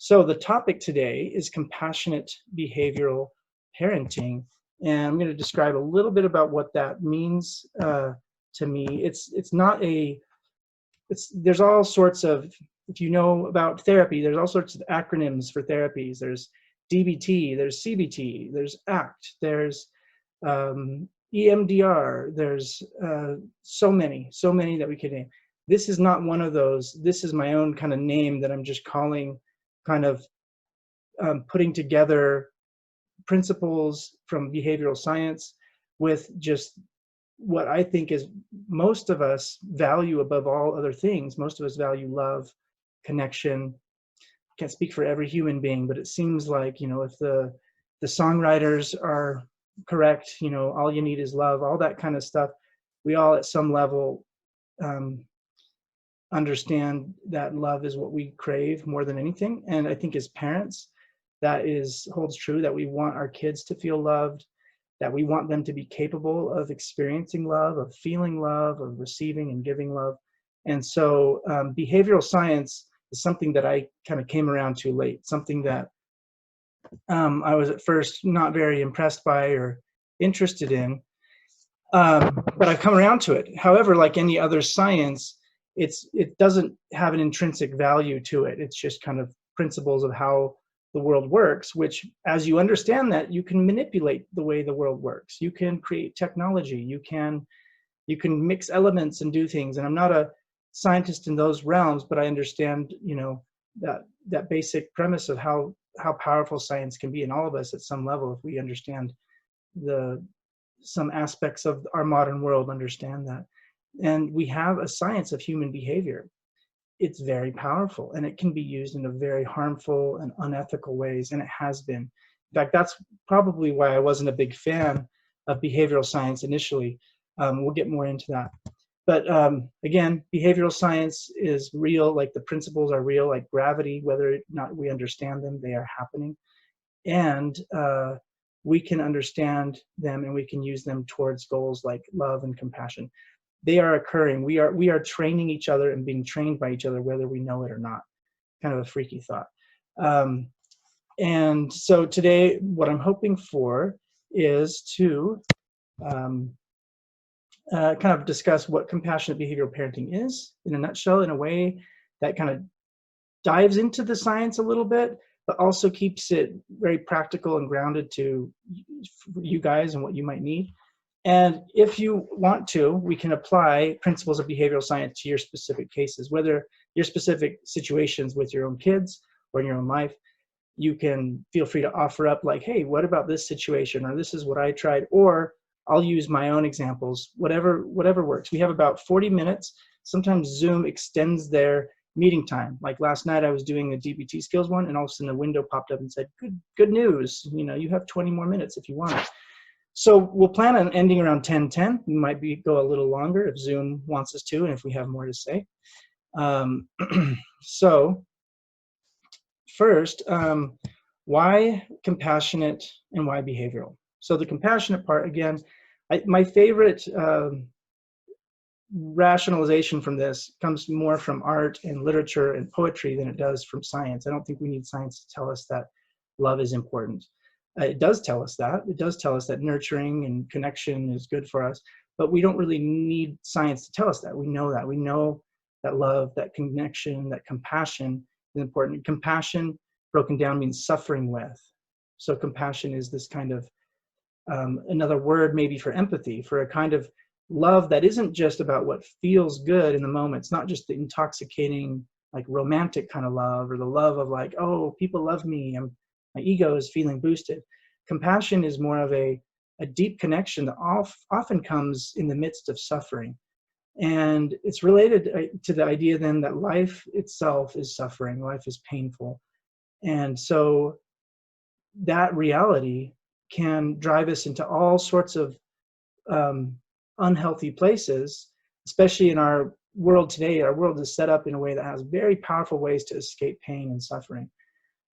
So the topic today is compassionate behavioral parenting, and I'm going to describe a little bit about what that means to me. It's not a it's there's all sorts of, if you know about therapy, there's all sorts of acronyms for therapies. There's DBT, there's CBT, there's ACT, there's EMDR, there's so many that we could name. This is not one of those. This is my own kind of name that I'm just calling, kind of putting together principles from behavioral science with just what I think is most of us value above all other things. Most of us value love, connection. Can't speak for every human being, but it seems like, if the songwriters are correct, all you need is love, all that kind of stuff. We all at some level understand that love is what we crave more than anything. And I think as parents, that holds true, that we want our kids to feel loved, that we want them to be capable of experiencing love, of feeling love, of receiving and giving love. And so behavioral science is something that I kind of came around to late, something that I was at first not very impressed by or interested in, but I've come around to it. However, like any other science, it doesn't have an intrinsic value to it. It's just kind of principles of how the world works, which, as you understand that, you can manipulate the way the world works. You can create technology. You can mix elements and do things. And I'm not a scientist in those realms, but I understand, that basic premise of how powerful science can be in all of us at some level. If we understand some aspects of our modern world, understand that. And we have a science of human behavior. It's very powerful, and it can be used in a very harmful and unethical ways, and it has been. In fact, that's probably why I wasn't a big fan of behavioral science initially. We'll get more into that. But again, behavioral science is real, like the principles are real, like gravity. Whether or not we understand them, they are happening. And we can understand them, and we can use them towards goals like love and compassion. They are occurring. We are training each other and being trained by each other, whether we know it or not. Kind of a freaky thought. And so today, what I'm hoping for is to kind of discuss what compassionate behavioral parenting is in a nutshell, in a way that kind of dives into the science a little bit, but also keeps it very practical and grounded to you guys and what you might need. And if you want to, we can apply principles of behavioral science to your specific cases, whether your specific situations with your own kids or in your own life. You can feel free to offer up like, hey, what about this situation? Or this is what I tried. Or I'll use my own examples, whatever works. We have about 40 minutes. Sometimes Zoom extends their meeting time. Like last night, I was doing the DBT skills one, and all of a sudden a window popped up and said, good news. You have 20 more minutes if you want it. So we'll plan on ending around 10:10. We might go a little longer if Zoom wants us to, and if we have more to say. So first, why compassionate and why behavioral? So the compassionate part, again, my favorite rationalization from this comes more from art and literature and poetry than it does from science. I don't think we need science to tell us that love is important. It does tell us that. It does tell us that nurturing and connection is good for us, but we don't really need science to tell us that. We know that. We know that love, that connection, that compassion is important. Compassion, broken down, means suffering with. So compassion is this kind of, another word maybe for empathy, for a kind of love that isn't just about what feels good in the moment. It's not just the intoxicating, like romantic kind of love, or the love of like, oh, people love me, my ego is feeling boosted. Compassion is more of a deep connection that often comes in the midst of suffering. And it's related to the idea then that life itself is suffering, life is painful. And so that reality can drive us into all sorts of unhealthy places, especially in our world today. Our world is set up in a way that has very powerful ways to escape pain and suffering.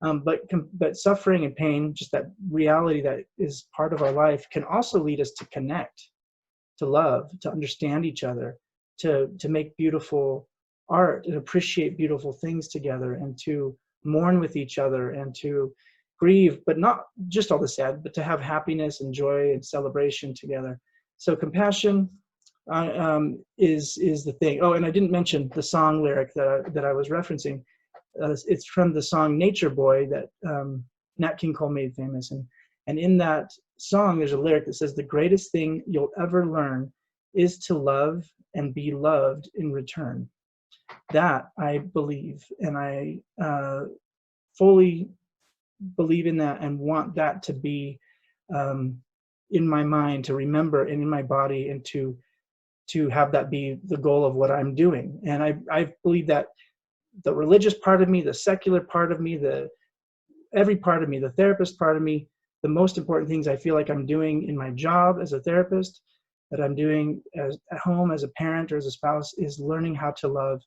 But suffering and pain, just that reality that is part of our life, can also lead us to connect, to love, to understand each other, to make beautiful art and appreciate beautiful things together, and to mourn with each other and to grieve, but not just all the sad, but to have happiness and joy and celebration together. So compassion is the thing. Oh, and I didn't mention the song lyric that I was referencing. It's from the song Nature Boy that Nat King Cole made famous. And in that song, there's a lyric that says, the greatest thing you'll ever learn is to love and be loved in return. That I believe, and I fully believe in that and want that to be in my mind, to remember, and in my body, and to have that be the goal of what I'm doing. And I believe that the religious part of me, the secular part of me, every part of me, the therapist part of me, the most important things I feel like I'm doing in my job as a therapist, that I'm doing at home as a parent or as a spouse, is learning how to love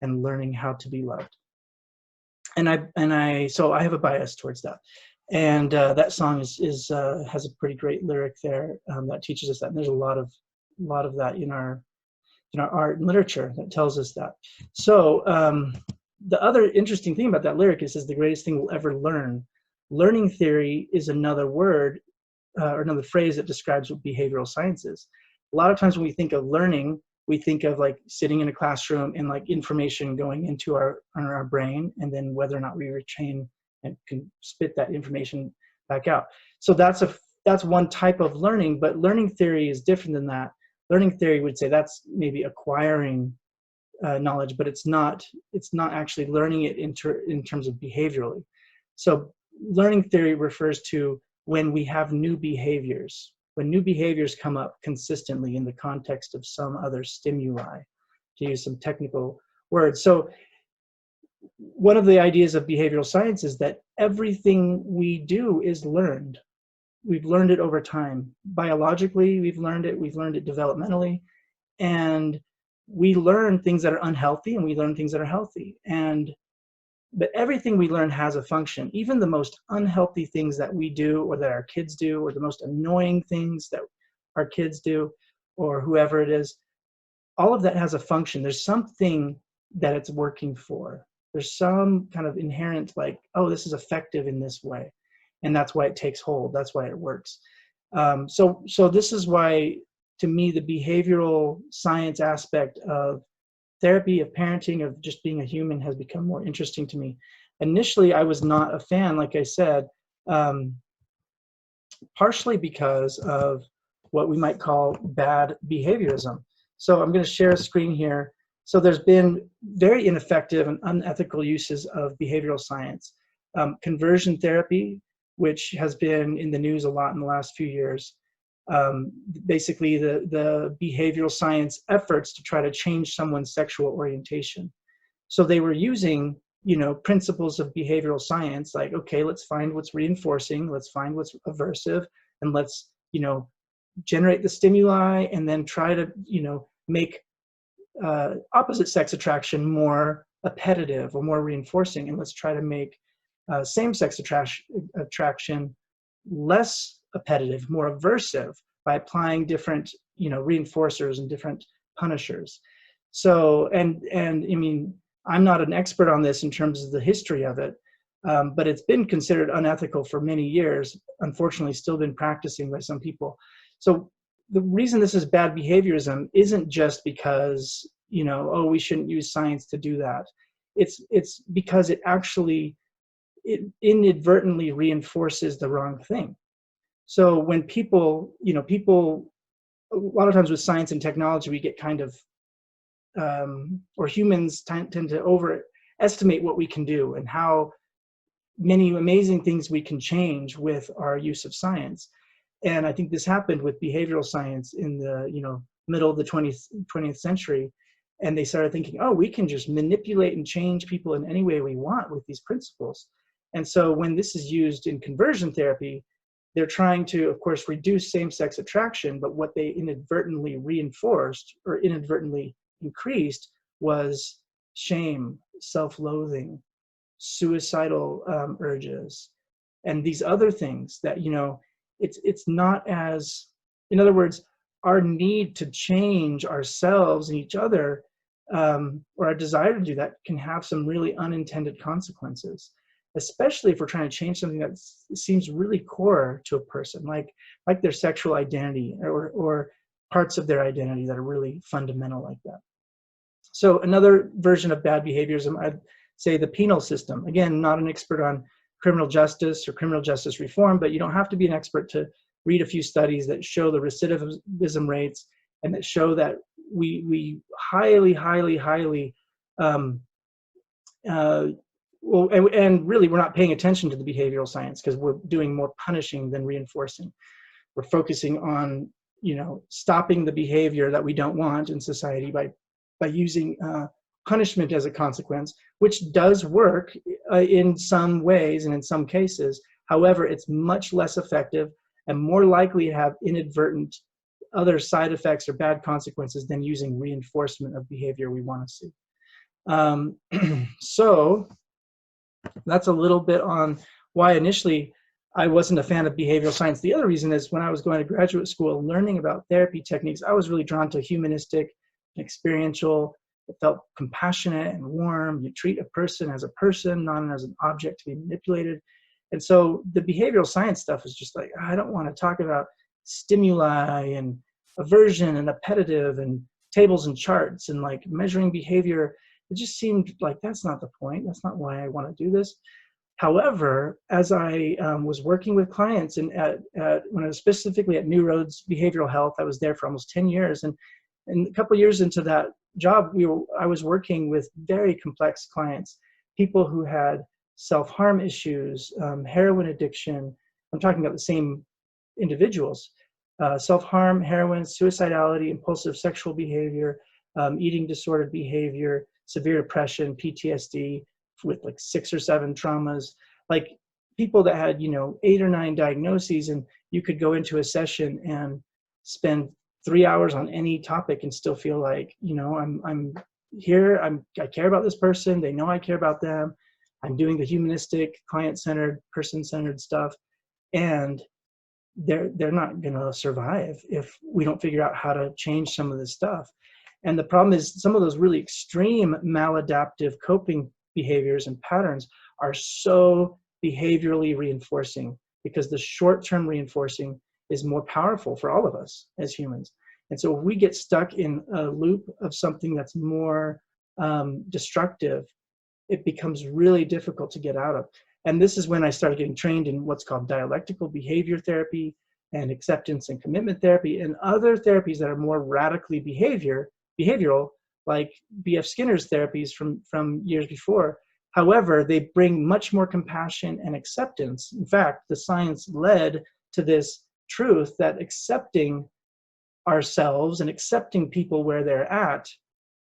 and learning how to be loved. So I have a bias towards that. And that song has a pretty great lyric there that teaches us that. And there's a lot of that in our art and literature that tells us that. So the other interesting thing about that lyric is the greatest thing we'll ever learn. Learning theory is another word or another phrase that describes what behavioral science is. A lot of times when we think of learning, we think of like sitting in a classroom and like information going into our brain, and then whether or not we retain and can spit that information back out. So that's one type of learning, but learning theory is different than that. Learning theory would say that's maybe acquiring knowledge, but it's not actually learning it in terms of behaviorally. So learning theory refers to when we have new behaviors, when new behaviors come up consistently in the context of some other stimuli, to use some technical words. So one of the ideas of behavioral science is that everything we do is learned. We've learned it over time. Biologically, we've learned it developmentally, and we learn things that are unhealthy and we learn things that are healthy. But everything we learn has a function. Even the most unhealthy things that we do, or that our kids do, or the most annoying things that our kids do, or whoever it is, all of that has a function. There's something that it's working for. There's some kind of inherent, like, oh, this is effective in this way. And that's why it takes hold. That's why it works. So this is why, to me, the behavioral science aspect of therapy, of parenting, of just being a human has become more interesting to me. Initially, I was not a fan, like I said, partially because of what we might call bad behaviorism. So I'm going to share a screen here. So there's been very ineffective and unethical uses of behavioral science. Conversion therapy, which has been in the news a lot in the last few years. Basically the behavioral science efforts to try to change someone's sexual orientation. So they were using, principles of behavioral science, like, okay, let's find what's reinforcing, let's find what's aversive, and let's, generate the stimuli, and then try to, make opposite sex attraction more appetitive or more reinforcing, and let's try to make same-sex attraction less appetitive, more aversive, by applying different, reinforcers and different punishers. So, and I mean, I'm not an expert on this in terms of the history of it, but it's been considered unethical for many years, unfortunately still been practicing by some people. So the reason this is bad behaviorism isn't just because, oh, we shouldn't use science to do that. It's because it inadvertently reinforces the wrong thing. So when people, a lot of times with science and technology, we get kind of, or humans tend to overestimate what we can do and how many amazing things we can change with our use of science. And I think this happened with behavioral science in the, middle of the 20th century. And they started thinking, oh, we can just manipulate and change people in any way we want with these principles. And so when this is used in conversion therapy, they're trying to, of course, reduce same-sex attraction, but what they inadvertently reinforced or inadvertently increased was shame, self-loathing, suicidal urges, and these other things that, it's not as, in other words, our need to change ourselves and each other, or our desire to do that, can have some really unintended consequences. especially if we're trying to change something that seems really core to a person, like their sexual identity or parts of their identity that are really fundamental like that. So another version of bad behaviorism, I'd say the penal system. Again, not an expert on criminal justice or criminal justice reform, but you don't have to be an expert to read a few studies that show the recidivism rates and that show that we highly well, and really we're not paying attention to the behavioral science because we're doing more punishing than reinforcing. We're focusing on, stopping the behavior that we don't want in society by using punishment as a consequence, which does work in some ways and in some cases. However, it's much less effective and more likely to have inadvertent other side effects or bad consequences than using reinforcement of behavior we want to see. So that's a little bit on why initially I wasn't a fan of behavioral science. The other reason is when I was going to graduate school, learning about therapy techniques, I was really drawn to humanistic and experiential. It felt compassionate and warm. You treat a person, not as an object to be manipulated. And so the behavioral science stuff is just like, I don't want to talk about stimuli and aversion and appetitive and tables and charts and like measuring behavior. It just seemed like that's not the point. That's not why I want to do this. However, as I was working with clients and when I was specifically at New Roads Behavioral Health, I was there for almost 10 years. And a couple of years into that job, I was working with very complex clients, people who had self-harm issues, heroin addiction. I'm talking about the same individuals, self-harm, heroin, suicidality, impulsive sexual behavior, eating disordered behavior, severe depression, PTSD, with like 6 or 7 traumas, like people that had 8 or 9 diagnoses, and you could go into a session and spend 3 hours on any topic and still feel like I'm here, I care about this person, they know I care about them, I'm doing the humanistic, client-centered, person-centered stuff, and they're not going to survive if we don't figure out how to change some of this stuff. And the problem is some of those really extreme maladaptive coping behaviors and patterns are so behaviorally reinforcing because the short-term reinforcing is more powerful for all of us as humans. And so if we get stuck in a loop of something that's more destructive, it becomes really difficult to get out of. And this is when I started getting trained in what's called dialectical behavior therapy and acceptance and commitment therapy and other therapies that are more radically behavioral, like B.F. Skinner's therapies from years before. However, they bring much more compassion and acceptance. In fact, the science led to this truth that accepting ourselves and accepting people where they're at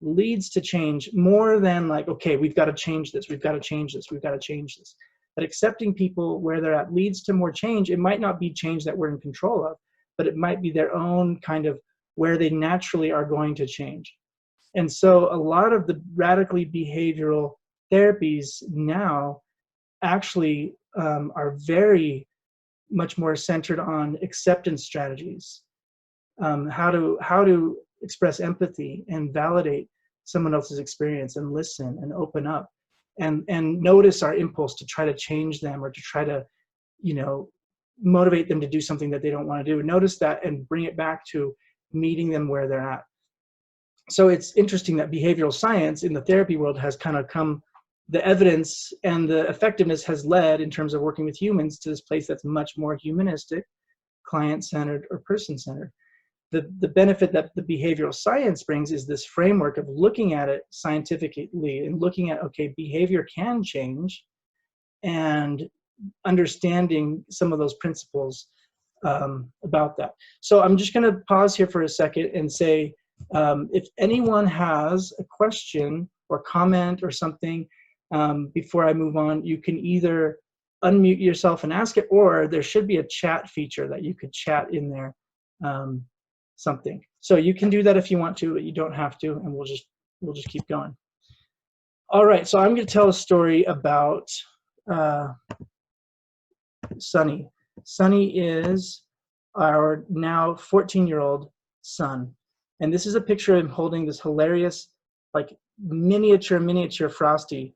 leads to change more than like, okay, we've got to change this, we've got to change this, we've got to change this. That accepting people where they're at leads to more change. It might not be change that we're in control of, but it might be their own kind of where they naturally are going to change. And so a lot of the radically behavioral therapies now actually are very much more centered on acceptance strategies, how to express empathy and validate someone else's experience and listen and open up and notice our impulse to try to change them or to try to, motivate them to do something that they don't want to do. Notice that and bring it back to meeting them where they're at. So it's interesting that behavioral science in the therapy world has kind of come, the evidence and the effectiveness has led in terms of working with humans to this place that's much more humanistic, client-centered, or person-centered. The benefit that the behavioral science brings is this framework of looking at it scientifically and looking at, okay, behavior can change, and understanding some of those principles about that. So I'm just going to pause here for a second and say, if anyone has a question or comment or something before I move on, you can either unmute yourself and ask it, or there should be a chat feature that you could chat in there something. So you can do that if you want to, but you don't have to, and we'll just keep going. All right, so I'm going to tell a story about Sunny. Sunny is our now 14-year-old son. And this is a picture of him holding this hilarious, like miniature Frosty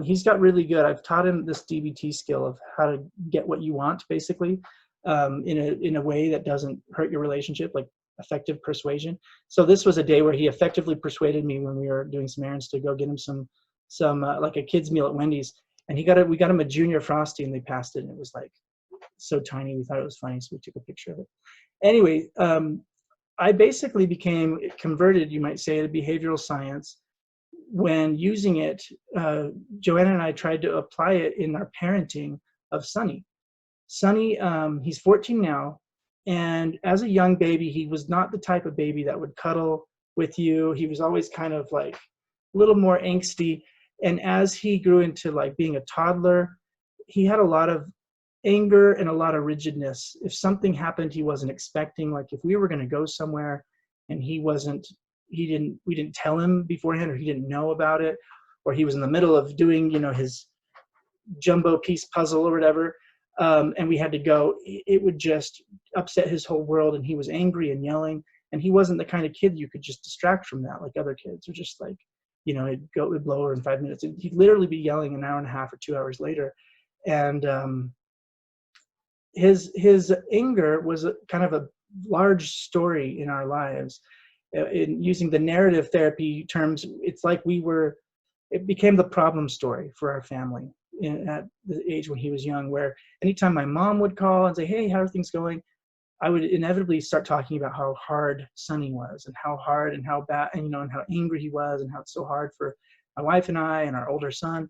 He's got really good. I've taught him this DBT skill of how to get what you want, basically, in a way that doesn't hurt your relationship, like effective persuasion. So this was a day where he effectively persuaded me when we were doing some errands to go get him some like a kid's meal at Wendy's, and we got him a junior Frosty, and they passed it, and it was like so tiny. We thought it was funny, so we took a picture of it. Anyway, I basically became converted, you might say, to behavioral science. When using it, Joanna and I tried to apply it in our parenting of Sonny. Sonny, he's 14 now, and as a young baby, he was not the type of baby that would cuddle with you. He was always kind of like a little more angsty. And as he grew into like being a toddler, he had a lot of anger and a lot of rigidness. If something happened he wasn't expecting, like if we were going to go somewhere and we didn't tell him beforehand, or he didn't know about it, or he was in the middle of doing, his jumbo piece puzzle or whatever, and we had to go, it would just upset his whole world, and he was angry and yelling, and he wasn't the kind of kid you could just distract from that like other kids, or just like, it'd blow over in 5 minutes. He'd literally be yelling an hour and a half or 2 hours later. And his anger was kind of a large story in our lives. In using the narrative therapy terms, it's like it became the problem story for our family at the age when he was young, where anytime my mom would call and say, hey, how are things going, I would inevitably start talking about how hard Sonny was, and how hard and how bad, and how angry he was, and how it's so hard for my wife and I and our older son.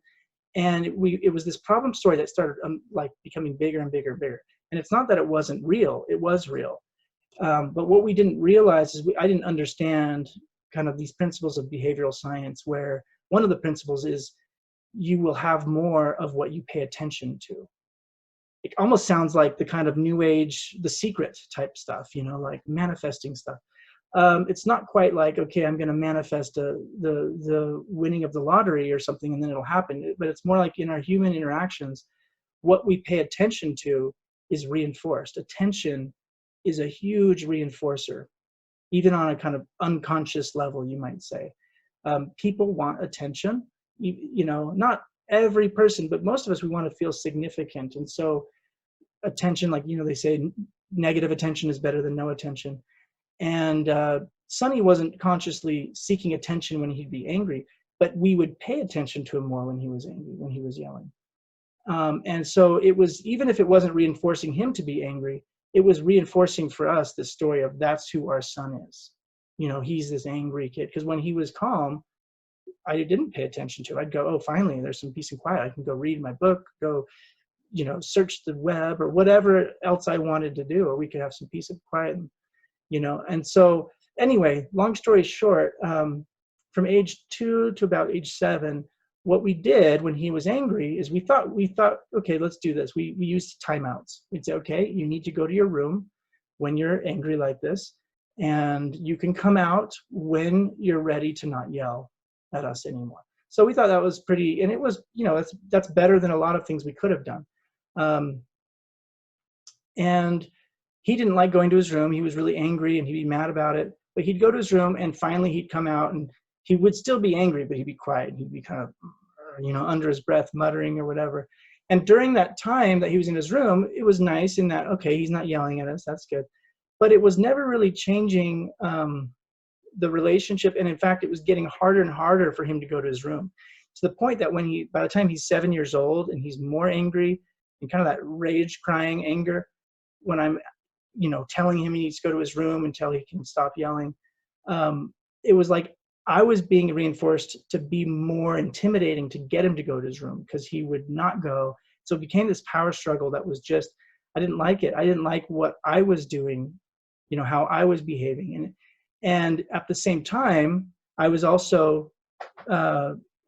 And it was this problem story that started like becoming bigger and bigger and bigger. And it's not that it wasn't real, it was real. But what we didn't realize is I didn't understand kind of these principles of behavioral science, where one of the principles is you will have more of what you pay attention to. It almost sounds like the kind of new age, The Secret type stuff, like manifesting stuff. It's not quite like, okay, I'm going to manifest the winning of the lottery or something, and then it'll happen. But it's more like in our human interactions, what we pay attention to is reinforced. Attention is a huge reinforcer, even on a kind of unconscious level, you might say. People want attention, not every person, but most of us, we want to feel significant. And so attention, like, they say negative attention is better than no attention. And Sonny wasn't consciously seeking attention when he'd be angry, but we would pay attention to him more when he was angry, when he was yelling. And so it was, even if it wasn't reinforcing him to be angry, it was reinforcing for us the story of that's who our son is. He's this angry kid. Because when he was calm, I didn't pay attention to it. I'd go, oh, finally, there's some peace and quiet. I can go read my book, go, search the web, or whatever else I wanted to do, or we could have some peace and quiet. And so anyway, long story short, from age 2 to about age 7, what we did when he was angry is we thought, okay, let's do this. We used timeouts. We'd say, okay, you need to go to your room when you're angry like this, and you can come out when you're ready to not yell at us anymore. So we thought that was pretty, and it was, that's better than a lot of things we could have done. And he didn't like going to his room. He was really angry and he'd be mad about it, but he'd go to his room and finally he'd come out, and he would still be angry, but he'd be quiet. He'd be kind of, under his breath muttering or whatever. And during that time that he was in his room, it was nice in that, okay, he's not yelling at us. That's good. But it was never really changing the relationship. And in fact, it was getting harder and harder for him to go to his room, to the point that by the time he's 7 years old and he's more angry and kind of that rage crying anger, when I'm, telling him he needs to go to his room until he can stop yelling, it was like I was being reinforced to be more intimidating to get him to go to his room, because he would not go. So it became this power struggle that was just, I didn't like it. I didn't like what I was doing, how I was behaving. And at the same time, I was also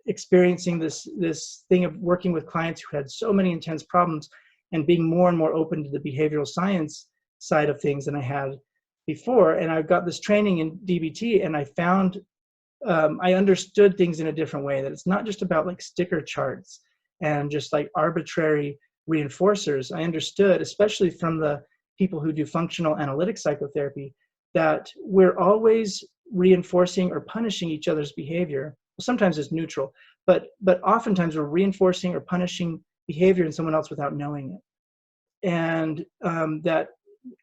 experiencing this thing of working with clients who had so many intense problems, and being more and more open to the behavioral science side of things than I had before. And I got this training in DBT, and I found I understood things in a different way, that it's not just about like sticker charts and just like arbitrary reinforcers. I understood, especially from the people who do functional analytic psychotherapy, that we're always reinforcing or punishing each other's behavior sometimes it's neutral, but oftentimes we're reinforcing or punishing behavior in someone else without knowing it. And that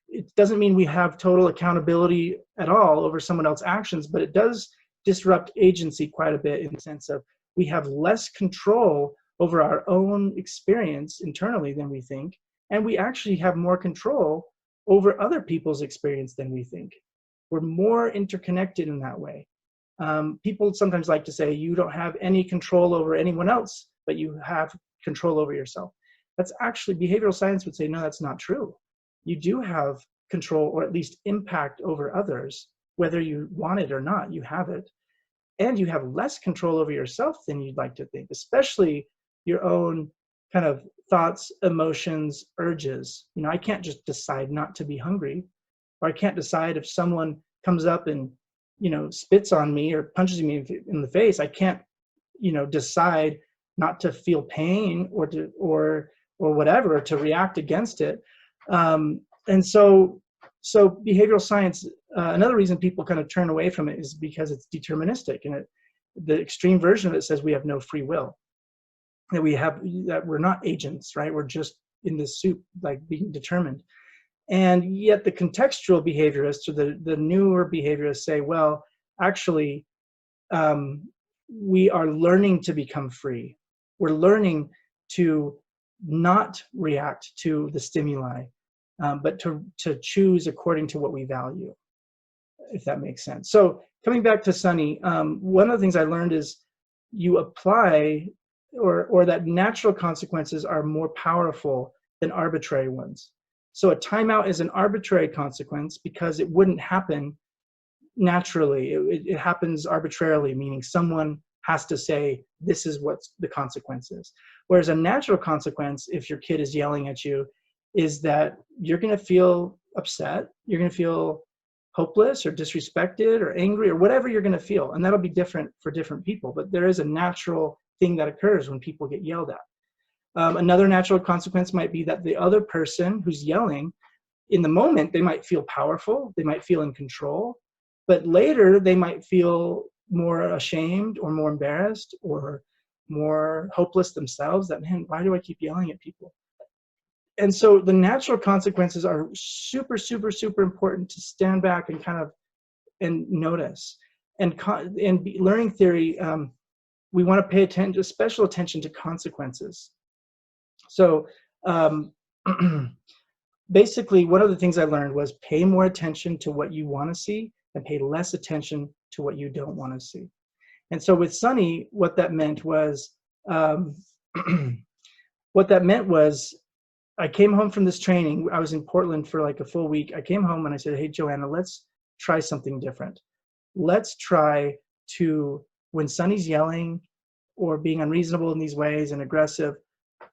it doesn't mean we have total accountability at all over someone else's actions, but it does disrupt agency quite a bit, in the sense of we have less control over our own experience internally than we think, and we actually have more control over other people's experience than we think. We're more interconnected in that way. People sometimes like to say you don't have any control over anyone else, but you have control over yourself. That's actually, behavioral science would say, no, that's not true. You do have control, or at least impact, over others, whether you want it or not. You have it. And you have less control over yourself than you'd like to think, especially your own kind of thoughts, emotions, urges. I can't just decide not to be hungry, or I can't decide if someone comes up and spits on me or punches me in the face. I can't decide not to feel pain or whatever, to react against it. And so behavioral science, another reason people kind of turn away from it is because it's deterministic, and the extreme version of it says we have no free will, that we're not agents, right? We're just in this soup, like being determined. And yet the contextual behaviorists, or the newer behaviorists, say, well, actually, we are learning to become free. We're learning to not react to the stimuli, but to choose according to what we value, if that makes sense. So coming back to Sunny, one of the things I learned is you apply, or that natural consequences are more powerful than arbitrary ones. So a timeout is an arbitrary consequence because it wouldn't happen naturally. It happens arbitrarily, meaning someone has to say, this is what the consequence is. Whereas a natural consequence, if your kid is yelling at you, is that you're going to feel upset, you're going to feel hopeless or disrespected or angry or whatever you're going to feel. And that'll be different for different people, but there is a natural thing that occurs when people get yelled at. Another natural consequence might be that the other person who's yelling, in the moment, they might feel powerful, they might feel in control, but later they might feel more ashamed or more embarrassed or more hopeless themselves, that, man, why do I keep yelling at people? And so the natural consequences are super, super, super important to stand back and kind of and notice. And learning theory, we want to pay special attention to consequences. So basically, one of the things I learned was pay more attention to what you want to see and pay less attention to what you don't want to see. And so with Sunny, what that meant was, I came home from this training. I was in Portland for like a full week. I came home and I said, hey, Joanna, let's try something different. Let's try to, when Sunny's yelling or being unreasonable in these ways and aggressive,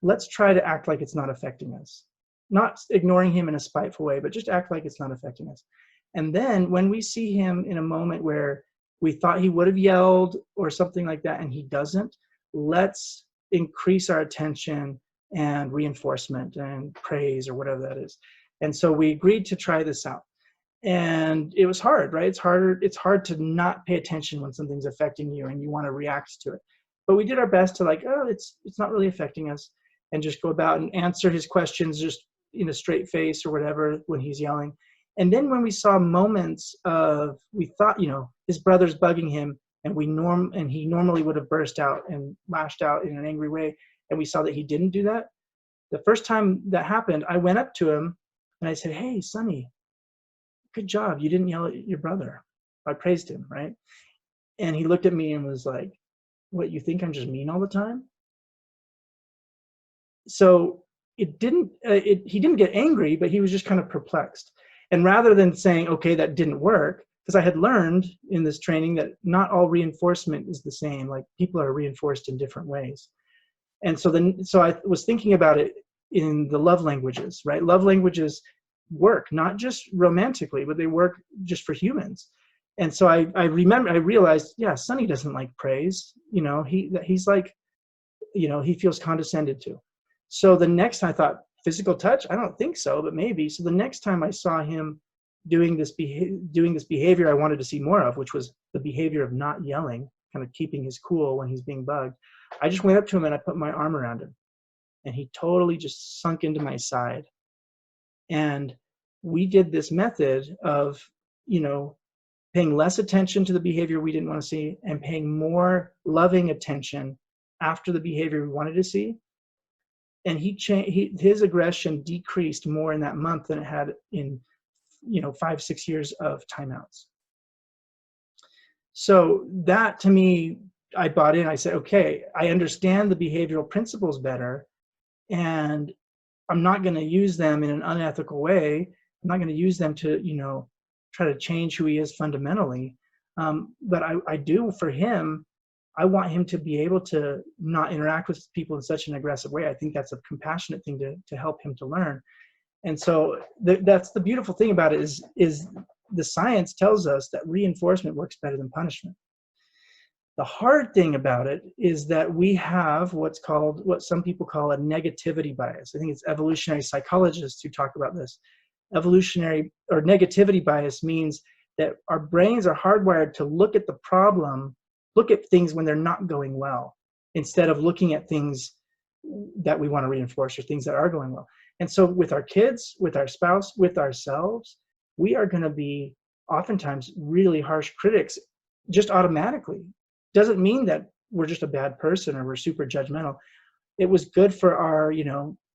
let's try to act like it's not affecting us. Not ignoring him in a spiteful way, but just act like it's not affecting us. And then when we see him in a moment where we thought he would have yelled or something like that and he doesn't, let's increase our attention and reinforcement and praise or whatever that is. And so we agreed to try this out. And it was hard, right? It's hard to not pay attention when something's affecting you and you want to react to it. But we did our best to like, oh, it's not really affecting us, and just go about and answer his questions just in a straight face or whatever when he's yelling. And then when we saw moments of, we thought, his brother's bugging him, and he normally would have burst out and lashed out in an angry way, and we saw that he didn't do that. The first time that happened, I went up to him and I said, hey, Sunny, good job. You didn't yell at your brother. I praised him, right? And he looked at me and was like, what, you think I'm just mean all the time? So he didn't get angry, but he was just kind of perplexed. And rather than saying, okay, that didn't work, because I had learned in this training that not all reinforcement is the same. Like, people are reinforced in different ways. And so I was thinking about it in the love languages, right? Love languages work, not just romantically, but they work just for humans. And so I realized, yeah, Sunny doesn't like praise. He's like, he feels condescended to. So the next time I thought, physical touch? I don't think so, but maybe. So the next time I saw him doing this behavior I wanted to see more of, which was the behavior of not yelling, kind of keeping his cool when he's being bugged. I just went up to him and I put my arm around him, and he totally just sunk into my side. And we did this method of, you know, paying less attention to the behavior we didn't want to see and paying more loving attention after the behavior we wanted to see. And his aggression decreased more in that month than it had in, 5-6 years of timeouts. So that, to me, I bought in. I said, okay, I understand the behavioral principles better, and I'm not going to use them in an unethical way. I'm not going to use them to, try to change who he is fundamentally. But I do, for him, I want him to be able to not interact with people in such an aggressive way. I think that's a compassionate thing to help him to learn. And so that's the beautiful thing about it is the science tells us that reinforcement works better than punishment. The hard thing about it is that we have what some people call a negativity bias. I think it's evolutionary psychologists who talk about this. Evolutionary or negativity bias means that our brains are hardwired to look at the problem, look at things when they're not going well, instead of looking at things that we want to reinforce or things that are going well. And so with our kids, with our spouse, with ourselves, we are going to be oftentimes really harsh critics just automatically. Doesn't mean that we're just a bad person or we're super judgmental. It was good for our,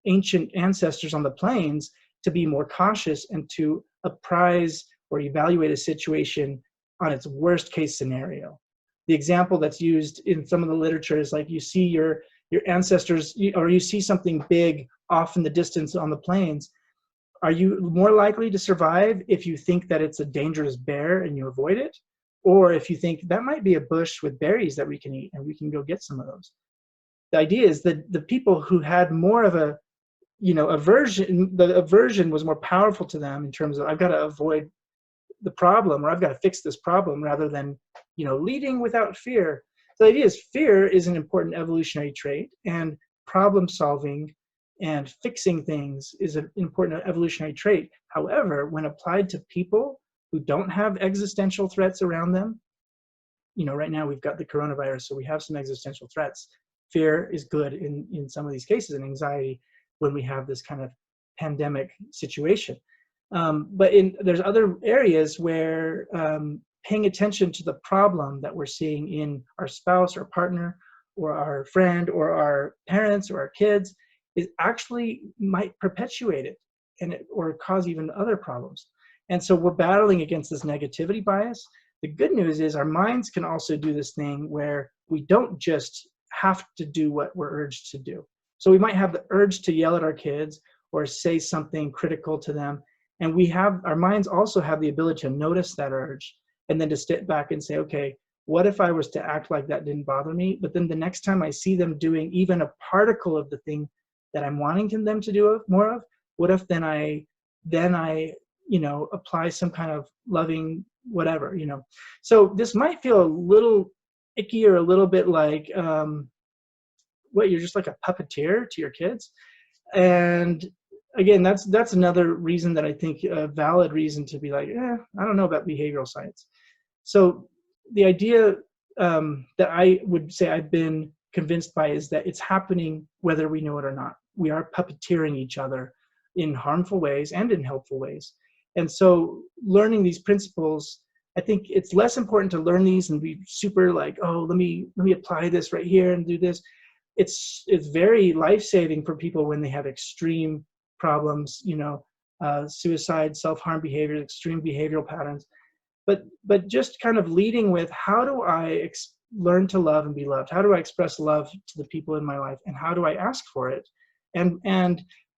ancient ancestors on the plains to be more cautious and to apprise or evaluate a situation on its worst case scenario. The example that's used in some of the literature is like you see your ancestors, or you see something big off in the distance on the plains. Are you more likely to survive if you think that it's a dangerous bear and you avoid it? Or if you think that might be a bush with berries that we can eat and we can go get some of those? The idea is that the people who had more of a, aversion, the aversion was more powerful to them in terms of, I've got to avoid the problem, or I've got to fix this problem, rather than, leading without fear. So the idea is fear is an important evolutionary trait, and problem solving and fixing things is an important evolutionary trait. However, when applied to people who don't have existential threats around them, right now we've got the coronavirus, so we have some existential threats. Fear is good in some of these cases, and anxiety when we have this kind of pandemic situation. But there's other areas where paying attention to the problem that we're seeing in our spouse or partner or our friend or our parents or our kids is actually might perpetuate it or cause even other problems. And so we're battling against this negativity bias. The good news is our minds can also do this thing where we don't just have to do what we're urged to do. So we might have the urge to yell at our kids or say something critical to them. And our minds also have the ability to notice that urge and then to step back and say, okay, what if I was to act like that didn't bother me? But then the next time I see them doing even a particle of the thing that I'm wanting them to do more of, what if then I apply some kind of loving whatever, So this might feel a little icky or a little bit like, you're just like a puppeteer to your kids. And again, that's another reason that I think a valid reason to be like, I don't know about behavioral science. So the idea that I would say I've been convinced by is that it's happening whether we know it or not. We are puppeteering each other in harmful ways and in helpful ways. And so learning these principles, I think it's less important to learn these and be super like, oh, let me apply this right here and do this. It's very life-saving for people when they have extreme problems, suicide, self-harm behavior, extreme behavioral patterns. But just kind of leading with, how do I learn to love and be loved? How do I express love to the people in my life? And how do I ask for it? And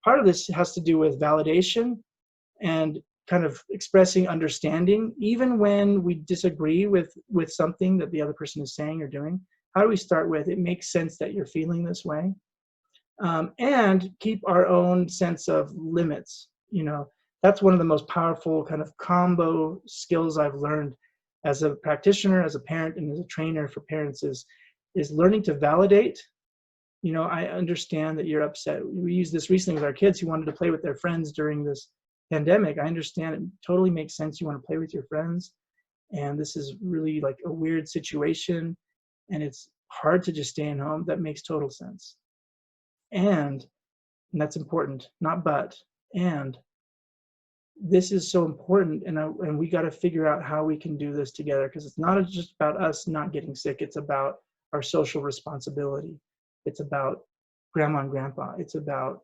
part of this has to do with validation and kind of expressing understanding, even when we disagree with something that the other person is saying or doing. How do we start with, it makes sense that you're feeling this way? And keep our own sense of limits. That's one of the most powerful kind of combo skills I've learned as a practitioner, as a parent, and as a trainer for parents is learning to validate. I understand that you're upset. We used this recently with our kids who wanted to play with their friends during this pandemic. I understand it totally makes sense. You want to play with your friends, and this is really like a weird situation. and it's hard to just stay in home, that makes total sense. And that's important, not but, and this is so important, and we got to figure out how we can do this together, because it's not just about us not getting sick. It's about our social responsibility. It's about grandma and grandpa. It's about,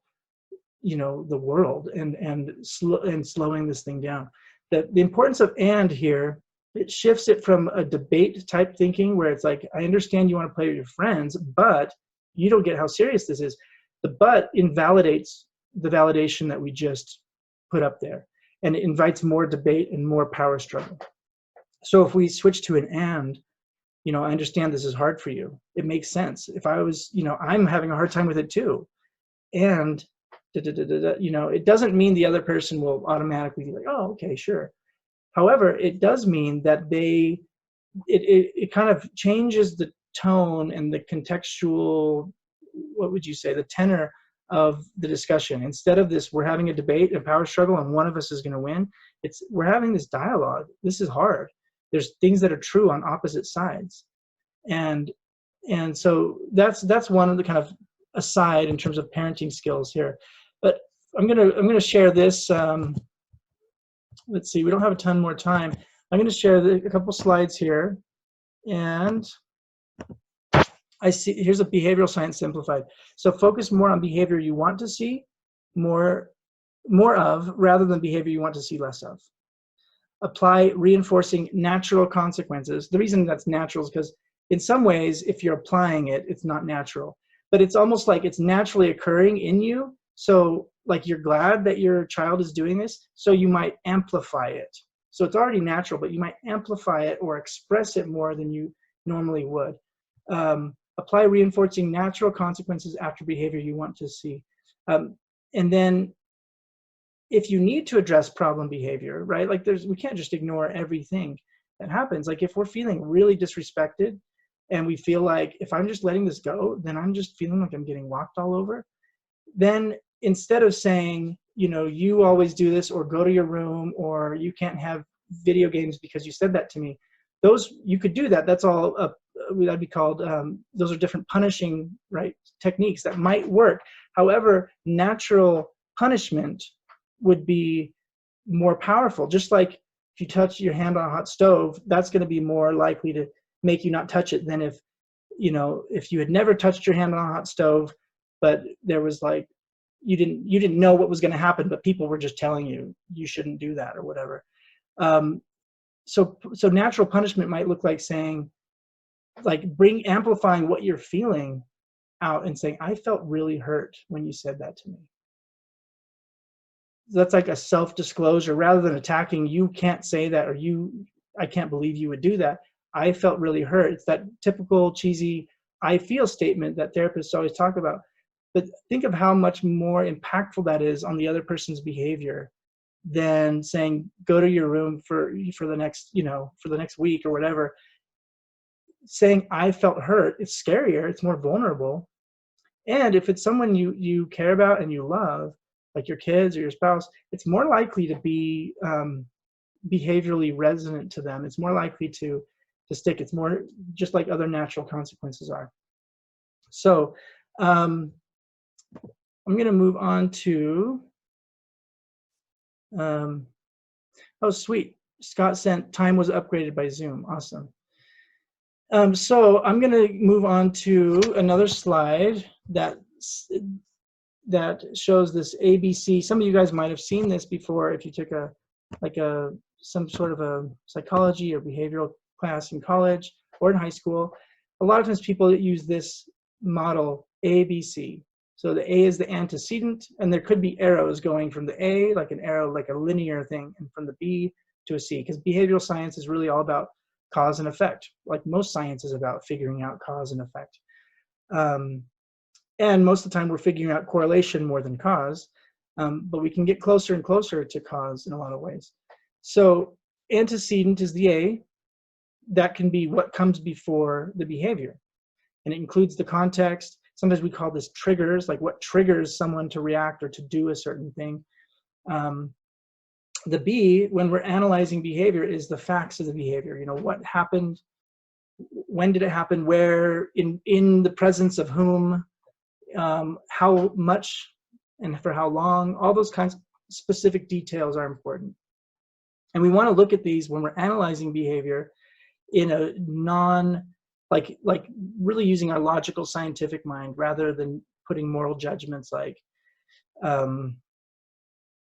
the world, and slowing this thing down. The importance of "and" here, it shifts it from a debate type thinking where it's like, I understand you want to play with your friends, but you don't get how serious this is. The "but" invalidates the validation that we just put up there, and it invites more debate and more power struggle. So if we switch to an "and," I understand this is hard for you. It makes sense. If I was, I'm having a hard time with it too. And it doesn't mean the other person will automatically be like, oh, okay, sure. However, it does mean that it kind of changes the tone and the contextual, what would you say, the tenor of the discussion. Instead of this, we're having a debate, a power struggle, and one of us is going to win. We're having this dialogue. This is hard. There's things that are true on opposite sides, and so that's one of the kind of aside in terms of parenting skills here. But I'm gonna share this. Let's see, we don't have a ton more time. I'm gonna share a couple slides here, and I see here's a behavioral science simplified. So focus more on behavior you want to see more of, rather than behavior you want to see less of. Apply reinforcing natural consequences. The reason that's natural is because in some ways, if you're applying it, it's not natural, but it's almost like it's naturally occurring in you. So like you're glad that your child is doing this, so you might amplify it. So it's already natural, but you might amplify it or express it more than you normally would. Apply reinforcing natural consequences after behavior you want to see. And then if you need to address problem behavior, right? Like we can't just ignore everything that happens. Like if we're feeling really disrespected and we feel like if I'm just letting this go, then I'm just feeling like I'm getting walked all over. Then instead of saying, you always do this, or go to your room, or you can't have video games because you said that to me, you could do that. That's all, that'd be called, those are different punishing, right, techniques that might work. However, natural punishment would be more powerful. Just like if you touch your hand on a hot stove, that's going to be more likely to make you not touch it than if you had never touched your hand on a hot stove, but there was like, you didn't know what was going to happen, but people were just telling you shouldn't do that or whatever. So natural punishment might look like saying, like amplifying what you're feeling out and saying, I felt really hurt when you said that to me. That's like a self-disclosure. Rather than attacking, you can't say that, or I can't believe you would do that. I felt really hurt. It's that typical cheesy I feel statement that therapists always talk about. But think of how much more impactful that is on the other person's behavior than saying, go to your room for the next week or whatever. Saying I felt hurt, it's scarier, it's more vulnerable. And if it's someone you care about and you love, like your kids or your spouse, it's more likely to be behaviorally resonant to them. It's more likely to stick. It's more just like other natural consequences are. So I'm going to move on to, oh, sweet. Scott sent, time was upgraded by Zoom. Awesome. So I'm going to move on to another slide that shows this ABC. Some of you guys might have seen this before if you took some sort of a psychology or behavioral class in college or in high school. A lot of times people use this model ABC. So the A is the antecedent, and there could be arrows going from the A, like an arrow, like a linear thing, and from the B to a C, because behavioral science is really all about cause and effect. Like most science is about figuring out cause and effect. And most of the time we're figuring out correlation more than cause, but we can get closer and closer to cause in a lot of ways. So antecedent is the A. That can be what comes before the behavior. And it includes the context. Sometimes we call this triggers, like what triggers someone to react or to do a certain thing. The B, when we're analyzing behavior, is the facts of the behavior. What happened, when did it happen, where, in the presence of whom, how much, and for how long. All those kinds of specific details are important. And we want to look at these when we're analyzing behavior in a like really using our logical scientific mind rather than putting moral judgments like,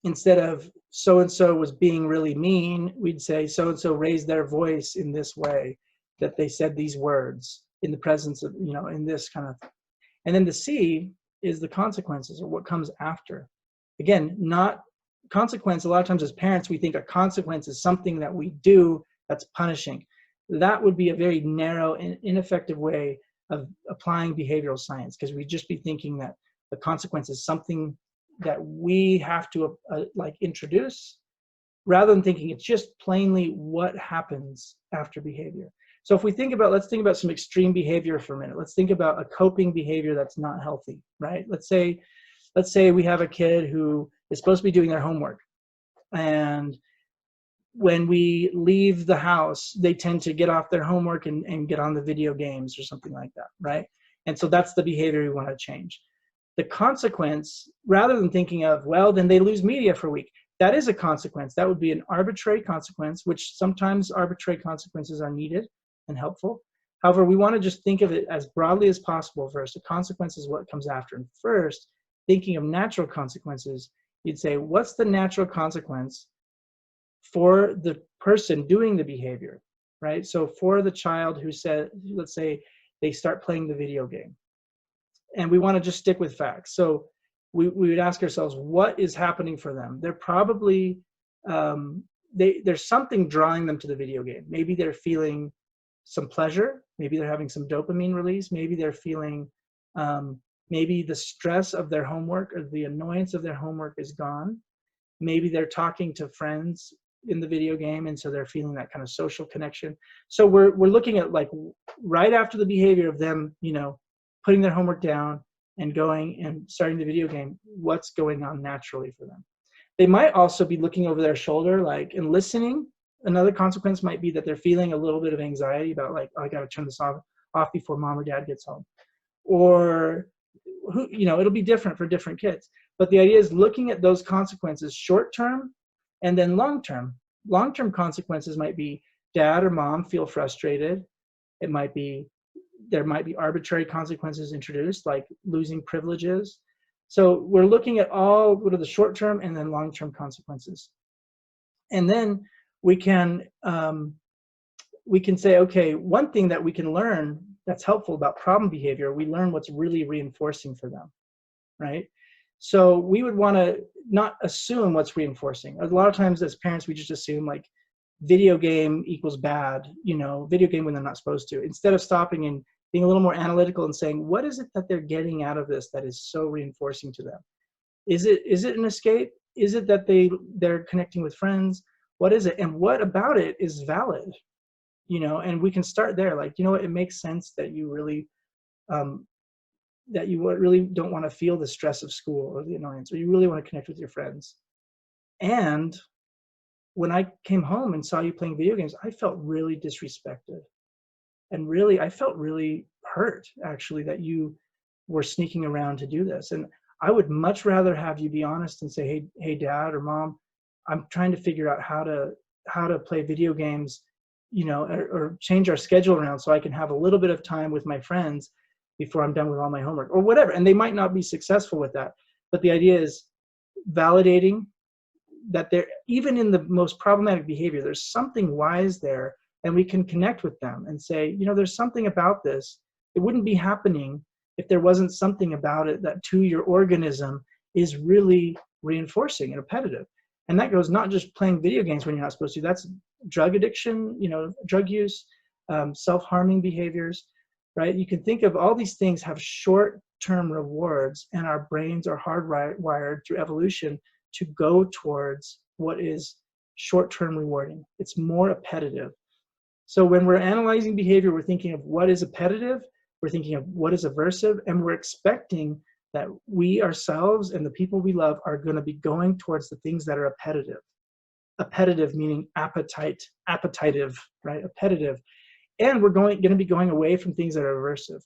instead of so and so was being really mean, we'd say so and so raised their voice in this way, that they said these words in the presence of, in this kind of. And then the C is the consequences, or what comes after. Again, not consequence. A lot of times as parents, we think a consequence is something that we do that's punishing. That would be a very narrow and ineffective way of applying behavioral science, because we'd just be thinking that the consequence is something that we have to introduce, rather than thinking it's just plainly what happens after behavior. So if we let's think about some extreme behavior for a minute. Let's think about a coping behavior that's not healthy, right? Let's say we have a kid who is supposed to be doing their homework, and when we leave the house, they tend to get off their homework and get on the video games or something like that, right? And so that's the behavior we want to change. The consequence, rather than thinking of, well, then they lose media for a week, that is a consequence. That would be an arbitrary consequence, which sometimes arbitrary consequences are needed and helpful. However, we want to just think of it as broadly as possible first. The consequence is what comes after. And first, thinking of natural consequences, you'd say, what's the natural consequence for the person doing the behavior, right? So for the child who said, let's say they start playing the video game, and we want to just stick with facts. So we would ask ourselves, what is happening for them? They're probably, there's something drawing them to the video game. Maybe they're feeling some pleasure. Maybe they're having some dopamine release. Maybe they're feeling, maybe the stress of their homework or the annoyance of their homework is gone. Maybe they're talking to friends in the video game, and so they're feeling that kind of social connection. So we're looking at, like, right after the behavior of them, putting their homework down and going and starting the video game, what's going on naturally for them. They might also be looking over their shoulder, and listening. Another consequence might be that they're feeling a little bit of anxiety about, like, oh, I got to turn this off before mom or dad gets home. Or, it'll be different for different kids. But the idea is looking at those consequences short-term and then long-term. Long-term consequences might be dad or mom feel frustrated. There might be arbitrary consequences introduced, like losing privileges. So we're looking at what are the short-term and then long-term consequences. And then we can say, okay, one thing that we can learn that's helpful about problem behavior, we learn what's really reinforcing for them, right? So we would want to not assume what's reinforcing. A lot of times as parents, we just assume, like, video game equals bad, video game when they're not supposed to, instead of stopping and being a little more analytical and saying, what is it that they're getting out of this that is so reinforcing to them? Is it an escape? Is it that they're connecting with friends? What is it? And what about it is valid? And we can start there. Like, it makes sense that you really don't want to feel the stress of school or the annoyance, or you really want to connect with your friends. And when I came home and saw you playing video games, I felt really disrespected. And really, I felt really hurt, actually, that you were sneaking around to do this. And I would much rather have you be honest and say, hey, dad or mom, I'm trying to figure out how to play video games, or change our schedule around so I can have a little bit of time with my friends before I'm done with all my homework, or whatever. And they might not be successful with that. But the idea is validating that even in the most problematic behavior, there's something wise there, and we can connect with them and say, there's something about this. It wouldn't be happening if there wasn't something about it that to your organism is really reinforcing and repetitive. And that goes not just playing video games when you're not supposed to. That's drug addiction, drug use, self-harming behaviors, right? You can think of all these things have short-term rewards, and our brains are hardwired through evolution to go towards what is short-term rewarding. It's more appetitive. So when we're analyzing behavior, we're thinking of what is appetitive, we're thinking of what is aversive, and we're expecting that we ourselves and the people we love are going to be going towards the things that are appetitive. Appetitive meaning appetitive, right? Appetitive. and we're going to be going away from things that are aversive.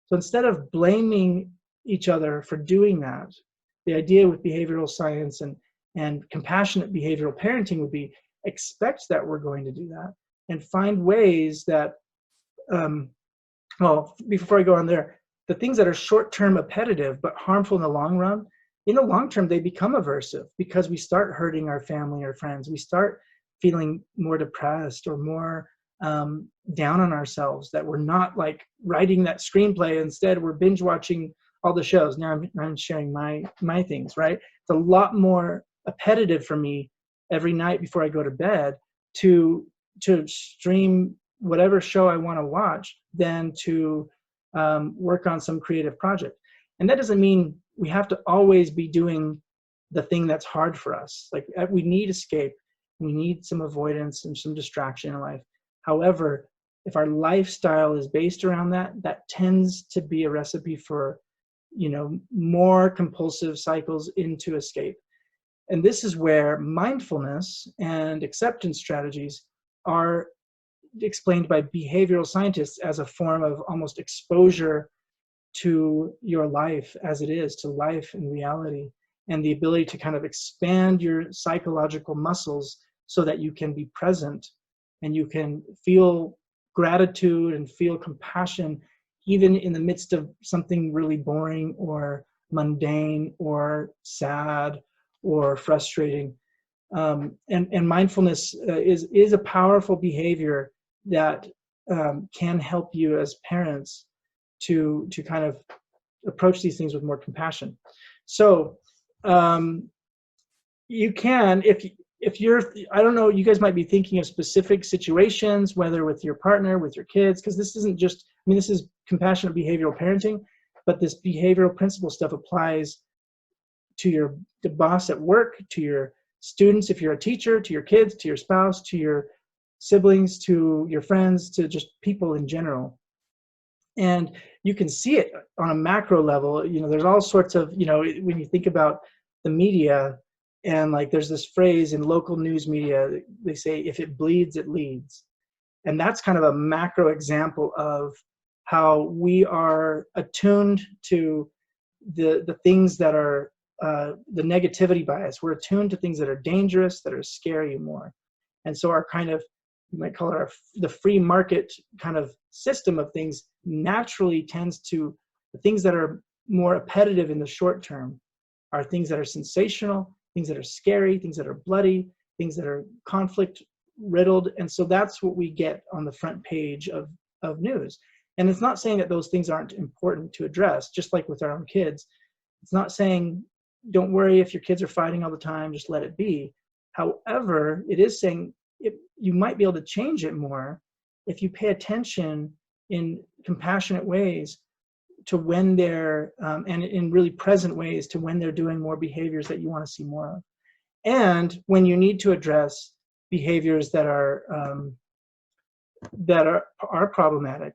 So instead of blaming each other for doing that, the idea with behavioral science and compassionate behavioral parenting would be expect that we're going to do that and find ways that, well, before I go on there, the things that are short-term appetitive but harmful in the long term, they become aversive because we start hurting our family or friends. We start feeling more depressed or more down on ourselves, that we're not like writing that screenplay. Instead, we're binge watching all the shows. Now I'm sharing my things, right? It's a lot more appetitive for me every night before I go to bed to stream whatever show I want to watch than to work on some creative project. And that doesn't mean we have to always be doing the thing that's hard for us. Like, we need escape. We need some avoidance and some distraction in life. However, if our lifestyle is based around that, that tends to be a recipe for, more compulsive cycles into escape. And this is where mindfulness and acceptance strategies are explained by behavioral scientists as a form of almost exposure to your life as it is, to life in reality, and the ability to kind of expand your psychological muscles so that you can be present and you can feel gratitude and feel compassion even in the midst of something really boring or mundane or sad or frustrating. And mindfulness is a powerful behavior that can help you as parents to kind of approach these things with more compassion. So you can, if you're, I don't know, you guys might be thinking of specific situations, whether with your partner, with your kids, because this isn't just, this is compassionate behavioral parenting, but this behavioral principle stuff applies to the boss at work, to your students if you're a teacher, to your kids, to your spouse, to your siblings, to your friends, to just people in general. And you can see it on a macro level. There's all sorts of, when you think about the media, and like there's this phrase in local news media, they say, if it bleeds, it leads. And that's kind of a macro example of how we are attuned to the things that are the negativity bias. We're attuned to things that are dangerous, that are scary more. And so our kind of, you might call it the free market kind of system of things naturally tends to, the things that are more appetitive in the short term are things that are sensational, things that are scary, things that are bloody, things that are conflict riddled. And so that's what we get on the front page of news. And it's not saying that those things aren't important to address, just like with our own kids. It's not saying, don't worry if your kids are fighting all the time, just let it be. However, it is saying you might be able to change it more if you pay attention in compassionate ways to when they're, and in really present ways to when they're doing more behaviors that you want to see more of. And when you need to address behaviors that are problematic,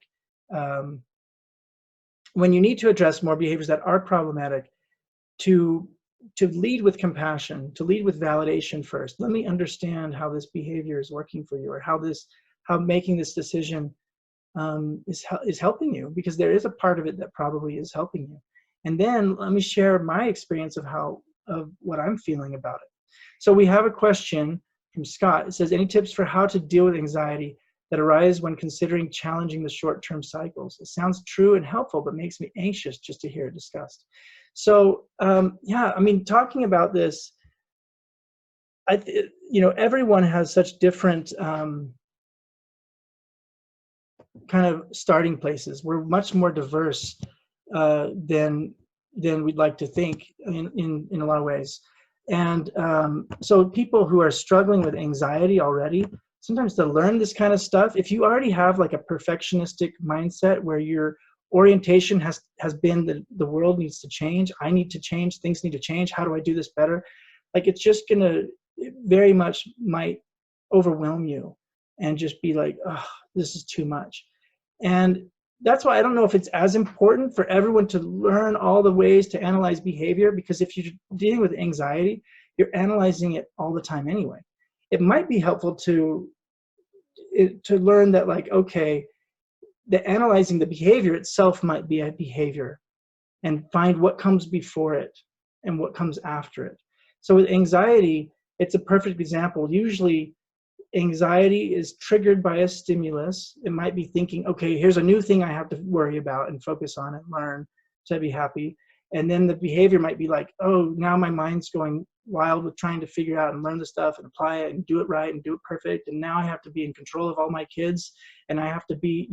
when you need to address more behaviors that are problematic, to lead with compassion, to lead with validation first. Let me understand how this behavior is working for you, or how making this decision is helping you, because there is a part of it that probably is helping you. And then let me share my experience of what I'm feeling about it. So we have a question from Scott. It says, any tips for how to deal with anxiety that arise when considering challenging the short-term cycles? It sounds true and helpful, but makes me anxious just to hear it discussed. So talking about this, everyone has such different kind of starting places. We're much more diverse than we'd like to think in a lot of ways. And so people who are struggling with anxiety already, sometimes to learn this kind of stuff, if you already have like a perfectionistic mindset where your orientation has been that the world needs to change, I need to change, things need to change, how do I do this better? Like, it's just gonna very much might overwhelm you and just be like, oh, this is too much. And that's why I don't know if it's as important for everyone to learn all the ways to analyze behavior, because if you're dealing with anxiety, you're analyzing it all the time anyway. It might be helpful to learn that, like, okay, the analyzing the behavior itself might be a behavior, and find what comes before it and what comes after it. So with anxiety, it's a perfect example. Usually anxiety is triggered by a stimulus. It might be thinking, okay, here's a new thing I have to worry about and focus on and learn to be happy. And then the behavior might be like, oh, now my mind's going wild with trying to figure out and learn the stuff and apply it and do it right and do it perfect. And now I have to be in control of all my kids, and I have to be,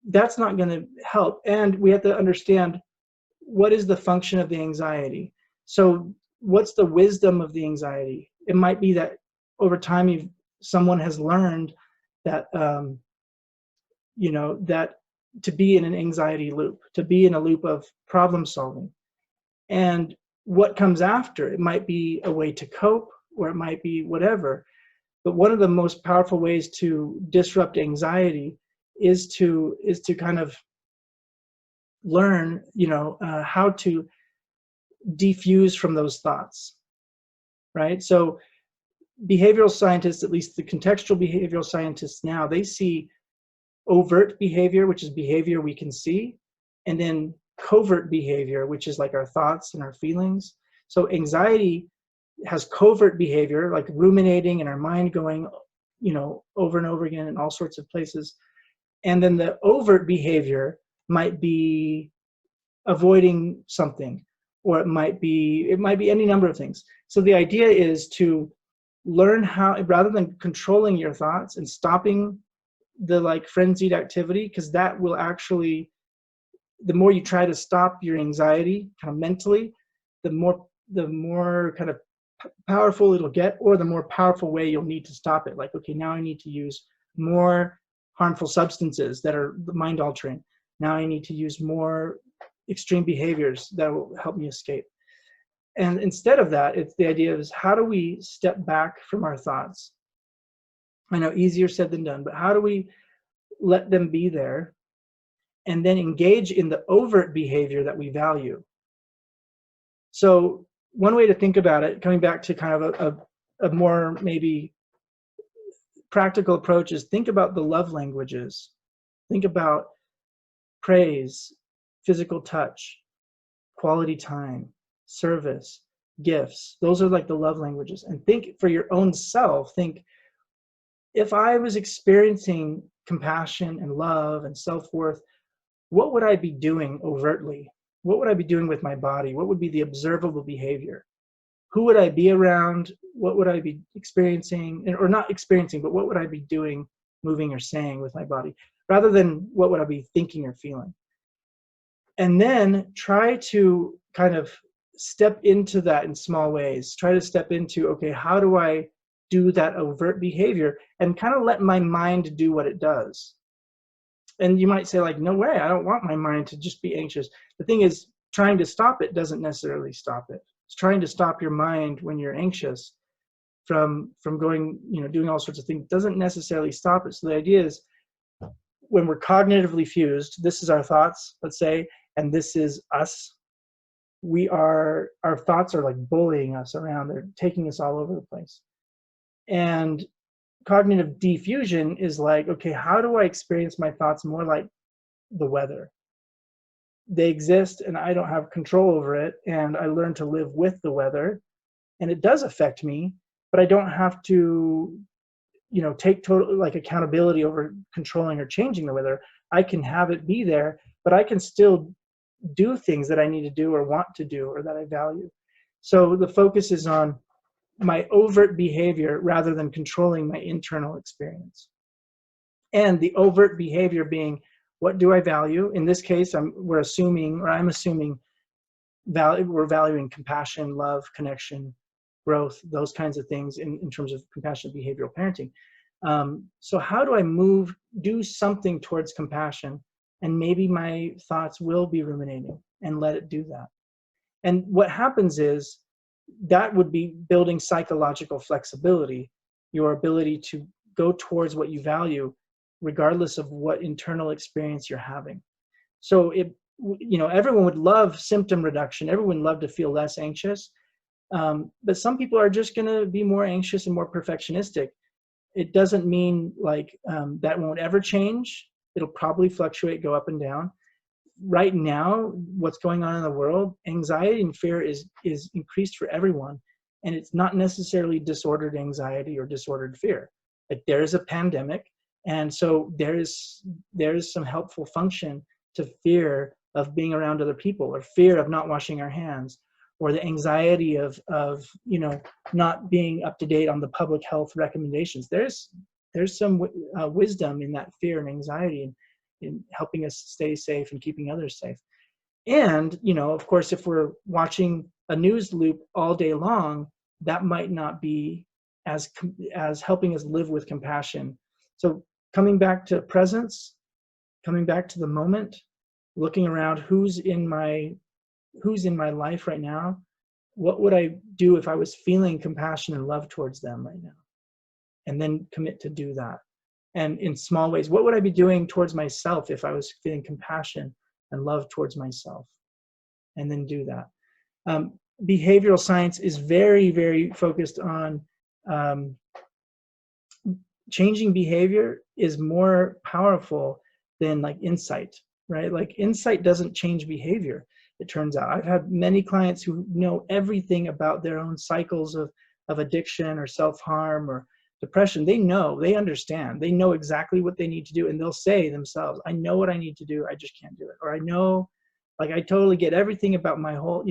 that's not going to help. And we have to understand, what is the function of the anxiety? So what's the wisdom of the anxiety? It might be that over time someone has learned that that to be in an anxiety loop, to be in a loop of problem solving. And what comes after, it might be a way to cope, or it might be whatever. But one of the most powerful ways to disrupt anxiety is to kind of learn, how to defuse from those thoughts, right? So behavioral scientists, at least the contextual behavioral scientists now, they see overt behavior, which is behavior we can see, and then covert behavior, which is like our thoughts and our feelings. So anxiety has covert behavior, like ruminating and our mind going, over and over again in all sorts of places. And then the overt behavior might be avoiding something, or it might be any number of things. So the idea is to learn how, rather than controlling your thoughts and stopping the like frenzied activity, because that will actually, the more you try to stop your anxiety kind of mentally, the more kind of powerful it'll get, or the more powerful way you'll need to stop it. Like, okay, now I need to use more harmful substances that are mind altering. Now I need to use more extreme behaviors that will help me escape. And instead of that, it's the idea is, how do we step back from our thoughts? I know, easier said than done, but how do we let them be there and then engage in the overt behavior that we value? So one way to think about it, coming back to kind of a more maybe practical approach, is think about the love languages. Think about praise, physical touch, quality time, service, gifts. Those are like the love languages. And think for your own self, think, if I was experiencing compassion and love and self-worth, what would I be doing overtly? What would I be doing with my body? What would be the observable behavior? Who would I be around? What would I be experiencing, or not experiencing, but what would I be doing, moving or saying with my body, rather than what would I be thinking or feeling? And then try to kind of step into that in small ways. Try to step into, okay, how do I do that overt behavior, and kind of let my mind do what it does. And you might say, like, no way, I don't want my mind to just be anxious. The thing is, trying to stop it doesn't necessarily stop it. It's trying to stop your mind when you're anxious from going, doing all sorts of things, doesn't necessarily stop it. So the idea is, when we're cognitively fused, this is our thoughts, let's say, and this is us. Our thoughts are like bullying us around. They're taking us all over the place. And cognitive diffusion is like, okay, how do I experience my thoughts more like the weather? They exist and I don't have control over it, and I learn to live with the weather, and it does affect me, but I don't have to, take total like accountability over controlling or changing the weather. I can have it be there, but I can still do things that I need to do or want to do or that I value. So the focus is on my overt behavior rather than controlling my internal experience. And the overt behavior being, what do I value? In this case, I'm assuming we're valuing compassion, love, connection, growth, those kinds of things in terms of compassionate behavioral parenting. So how do I do something towards compassion? And maybe my thoughts will be ruminating, and let it do that. And what happens is, that would be building psychological flexibility, your ability to go towards what you value, regardless of what internal experience you're having. So everyone would love symptom reduction. Everyone would love to feel less anxious. But some people are just going to be more anxious and more perfectionistic. It doesn't mean like that won't ever change. It'll probably fluctuate, go up and down. Right now, what's going on in the world, anxiety and fear is increased for everyone, and it's not necessarily disordered anxiety or disordered fear. Like there is a pandemic, and so there is some helpful function to fear of being around other people, or fear of not washing our hands, or the anxiety of not being up to date on the public health recommendations. There's some wisdom in that fear and anxiety, and in helping us stay safe and keeping others safe. And of course, if we're watching a news loop all day long, that might not be as helping us live with compassion. So coming back to presence, coming back to the moment, looking around, who's in my life right now, what would I do if I was feeling compassion and love towards them right now? And then commit to do that. And in small ways, what would I be doing towards myself if I was feeling compassion and love towards myself? And then do that. Behavioral science is very, very focused on changing behavior is more powerful than like insight, right? Like insight doesn't change behavior, it turns out. I've had many clients who know everything about their own cycles of addiction or self-harm or depression. They understand, they know exactly what they need to do, and they'll say themselves, I know what I need to do, I just can't do it. Or I know, like, I totally get everything about my whole,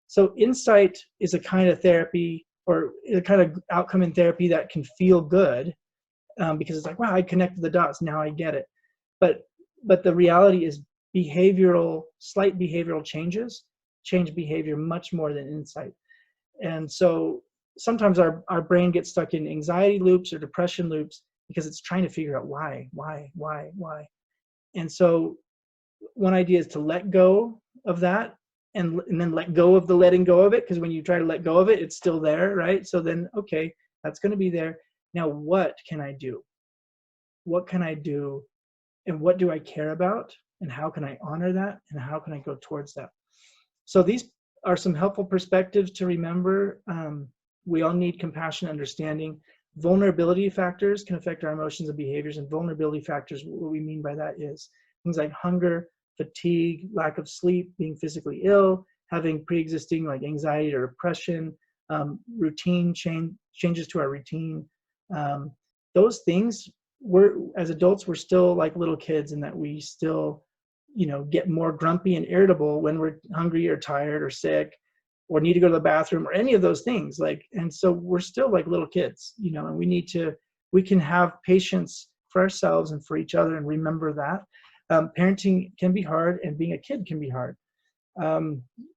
So insight is a kind of therapy, or a kind of outcome in therapy that can feel good, because it's like, wow, I connected the dots, now I get it. But the reality is slight behavioral changes change behavior much more than insight. And so sometimes our brain gets stuck in anxiety loops or depression loops because it's trying to figure out why. And so one idea is to let go of that, and then let go of the letting go of it, because when you try to let go of it, it's still there, right? So then, okay, that's going to be there. Now, what can I do? What can I do? And what do I care about? And how can I honor that? And how can I go towards that? So these are some helpful perspectives to remember. We all need compassion, understanding. Vulnerability factors can affect our emotions and behaviors. And vulnerability factors, what we mean by that is things like hunger, fatigue, lack of sleep, being physically ill, having pre-existing like anxiety or depression, routine changes to our routine. Those things, as adults, we're still like little kids in that we still get more grumpy and irritable when we're hungry or tired or sick or need to go to the bathroom or any of those things. And so we're still like little kids, and we can have patience for ourselves and for each other, and remember that. Parenting can be hard, and being a kid can be hard.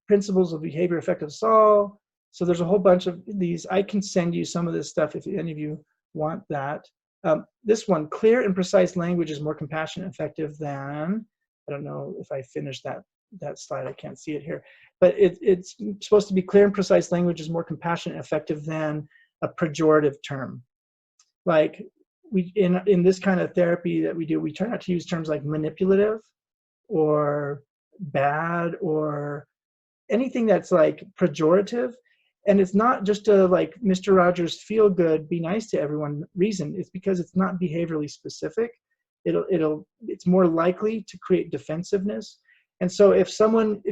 Principles of behavior affect us all. So there's a whole bunch of these. I can send you some of this stuff if any of you want that. This one, clear and precise language is more compassionate and effective than, I don't know if I finished that slide, I can't see it here, but it's supposed to be clear and precise language is more compassionate and effective than a pejorative term. Like we in this kind of therapy that we do, we try not to use terms like manipulative or bad or anything that's like pejorative. And it's not just a like Mr. Rogers feel good, be nice to everyone reason. It's because it's not behaviorally specific. It's more likely to create defensiveness. And so if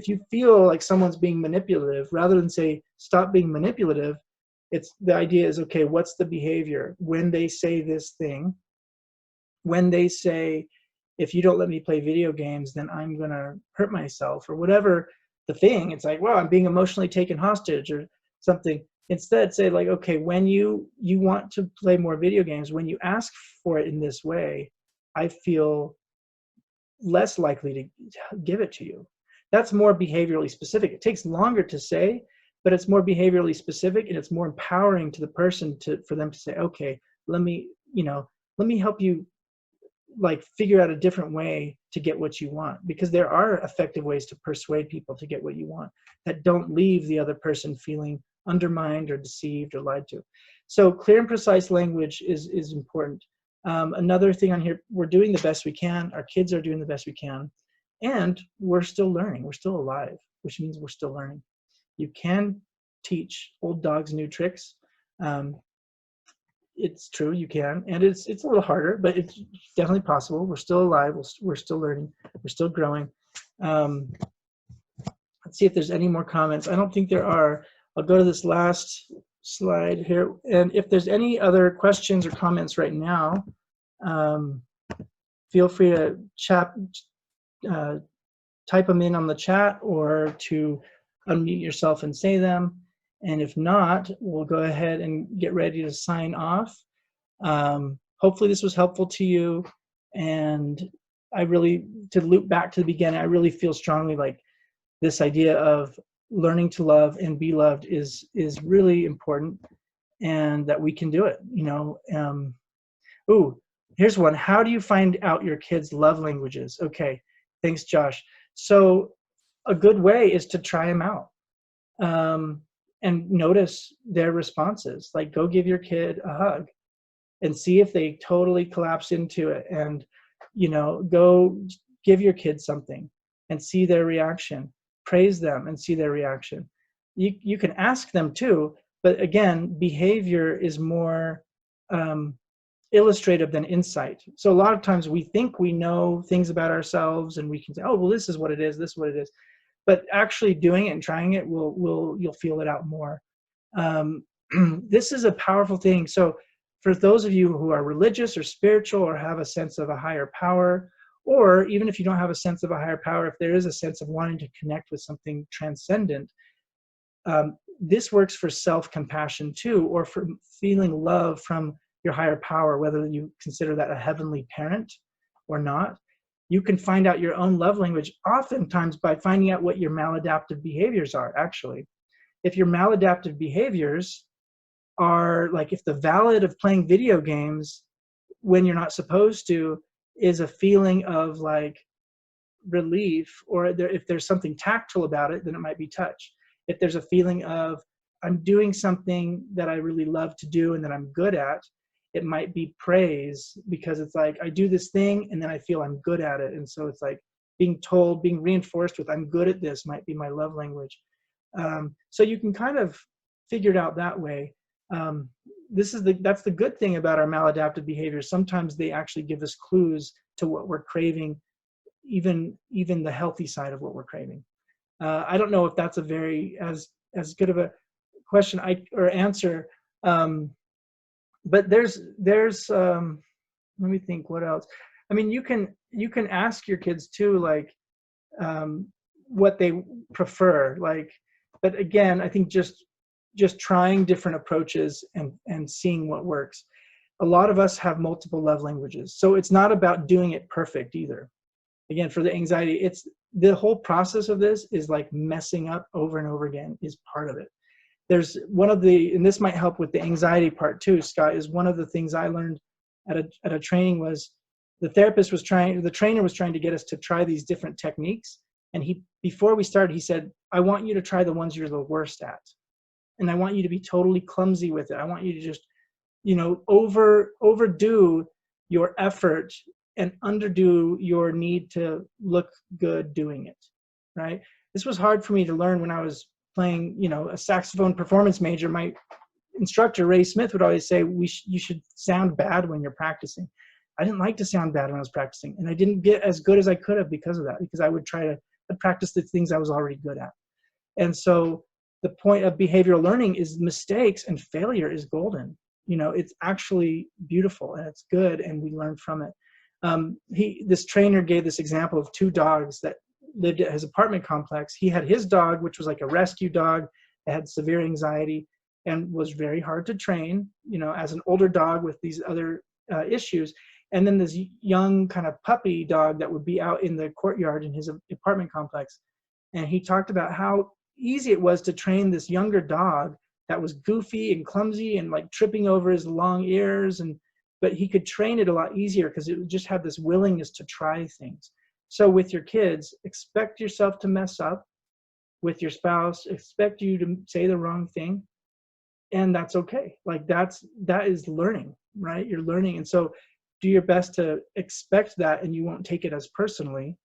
you feel like someone's being manipulative, rather than say stop being manipulative, the idea is, okay, what's the behavior when they say this thing? When they say, if you don't let me play video games, then I'm gonna hurt myself, or whatever the thing. It's like, well, I'm being emotionally taken hostage or something. Instead, say like, okay, when you want to play more video games, when you ask for it in this way, I feel less likely to give it to you. That's more behaviorally specific. It takes longer to say, but it's more behaviorally specific, and it's more empowering to the person for them to say, okay, let me help you like figure out a different way to get what you want, because there are effective ways to persuade people to get what you want that don't leave the other person feeling undermined or deceived or lied to. So clear and precise language is important. Another thing on here, we're doing the best we can. Our kids are doing the best we can, and we're still learning. We're still alive, which means we're still learning. You can teach old dogs new tricks. it's true, you can, and it's a little harder, but it's definitely possible. We're still alive. We're still learning. We're still growing. Um, let's see if there's any more comments. I don't think there are. I'll go to this last slide here, and if there's any other questions or comments right now, um, feel free to type them in on the chat or to unmute yourself and say them. And if not, we'll go ahead and get ready to sign off. Hopefully this was helpful to you. And I really, to loop back to the beginning, I really feel strongly like this idea of learning to love and be loved is really important, and that we can do it, you know. Ooh, here's one. How do you find out your kids' love languages? Okay, thanks, Josh. So a good way is to try them out, and notice their responses. Like, go give your kid a hug and see if they totally collapse into it, and, you know, go give your kid something and see their reaction. Praise them and see their reaction. You can ask them too, but again, behavior is more illustrative than insight. So a lot of times we think we know things about ourselves, and we can say, oh, well, this is what it is, this is what it is. But actually doing it and trying it, you'll feel it out more. This is a powerful thing. So for those of you who are religious or spiritual or have a sense of a higher power, or even if you don't have a sense of a higher power, if there is a sense of wanting to connect with something transcendent, this works for self-compassion too, or for feeling love from your higher power, whether you consider that a heavenly parent or not. You can find out your own love language oftentimes by finding out what your maladaptive behaviors are, actually. If your maladaptive behaviors are like, if the valid of playing video games when you're not supposed to is a feeling of like relief, or if there's something tactile about it, then it might be touch. If there's a feeling of I'm doing something that I really love to do and that I'm good at, it might be praise, because it's like I do this thing and then I feel I'm good at it. And so it's like being told, being reinforced with I'm good at this might be my love language. So you can kind of figure it out that way. That's the good thing about our maladaptive behaviors. Sometimes they actually give us clues to what we're craving, even the healthy side of what we're craving. I don't know if that's a very as good of a question or answer. But there's let me think what else. I mean, you can ask your kids too, like what they prefer, like, but again, I think just trying different approaches and seeing what works. A lot of us have multiple love languages, so it's not about doing it perfect either. Again, for the anxiety, it's the whole process of this is like messing up over and over again is part of it. There's one of the, and this might help with the anxiety part too, Scott, is one of the things I learned at a training was the trainer was trying to get us to try these different techniques. And before we started, he said, I want you to try the ones you're the worst at. And I want you to be totally clumsy with it. I want you to just, you know, overdo your effort and underdo your need to look good doing it, right? This was hard for me to learn when I was playing, you know, a saxophone performance major. My instructor, Ray Smith, would always say, you should sound bad when you're practicing. I didn't like to sound bad when I was practicing, and I didn't get as good as I could have because of that, because I would try to practice the things I was already good at. And so the point of behavioral learning is mistakes and failure is golden. You know, it's actually beautiful and it's good, and we learn from it. This trainer gave this example of two dogs that lived at his apartment complex. He had his dog, which was like a rescue dog that had severe anxiety and was very hard to train, you know, as an older dog with these other issues. And then this young kind of puppy dog that would be out in the courtyard in his apartment complex. And he talked about how easy it was to train this younger dog that was goofy and clumsy and like tripping over his long ears, but he could train it a lot easier because it would just have this willingness to try things. So with your kids, expect yourself to mess up. With your spouse, expect you to say the wrong thing, and that's okay. Like that is learning, right? You're learning. And so do your best to expect that, and you won't take it as personally,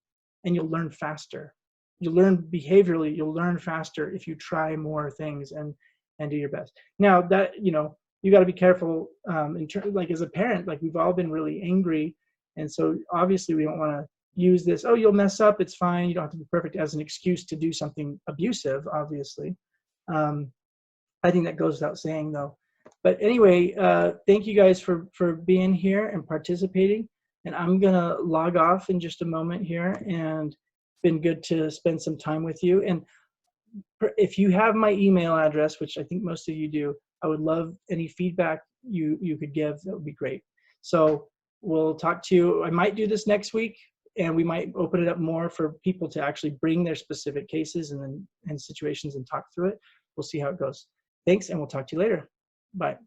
and you'll learn faster. You learn behaviorally, you'll learn faster if you try more things and do your best. Now that, you know, you got to be careful like as a parent, like we've all been really angry. And so obviously we don't want to use this, oh, you'll mess up, it's fine, you don't have to be perfect, as an excuse to do something abusive, obviously. I think that goes without saying, though. But anyway, thank you guys for being here and participating. And I'm gonna log off in just a moment here. And it's been good to spend some time with you. And if you have my email address, which I think most of you do, I would love any feedback you could give. That would be great. So we'll talk to you. I might do this next week, and we might open it up more for people to actually bring their specific cases and situations and talk through it. We'll see how it goes. Thanks, and we'll talk to you later. Bye.